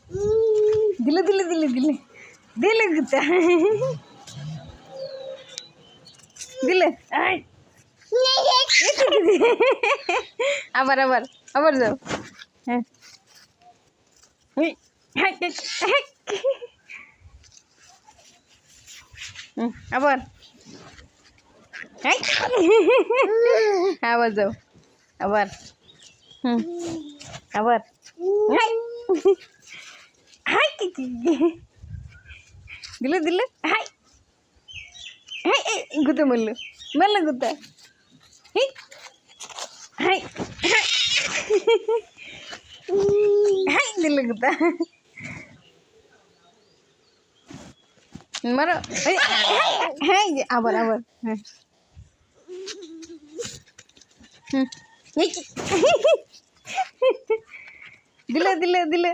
দিলে দিলে দিলে দিলে দিলে গুতা দিলে আবার আবার আবার যাও হ্যাঁ আবার আবার যাও আবার আবার দিলে দিলে হাই হাই গুতে মরল মরল গুতা হাই হাই দিলে গুতা মারো হ্যাঁ আবার আবার হ্যাঁ দিলে দিলে দিলে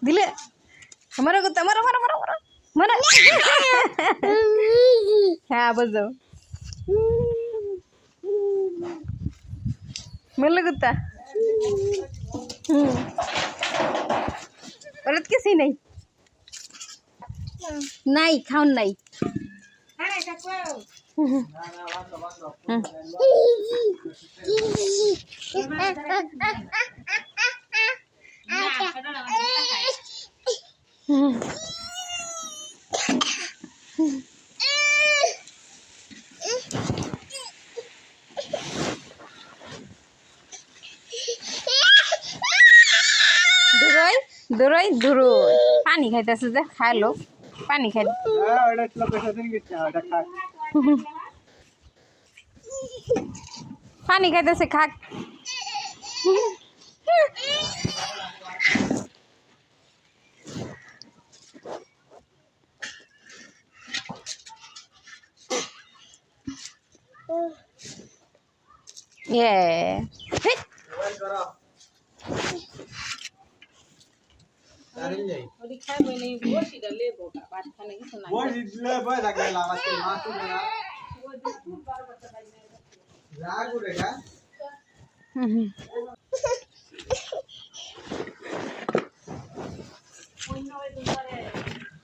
দিলে মারো গুতা মারো মারো মারো মারো মারো হ্যাঁ আবার যাও মারলে গুতা ওরা তো কিছুই নাই নাই খাওন নাই দূরই দূরই দূরই পানি খাইতেছে যে খাইলো পানি খাই পানি খাইতেছে খাক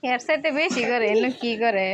এর সাথে বেশি করে কি করে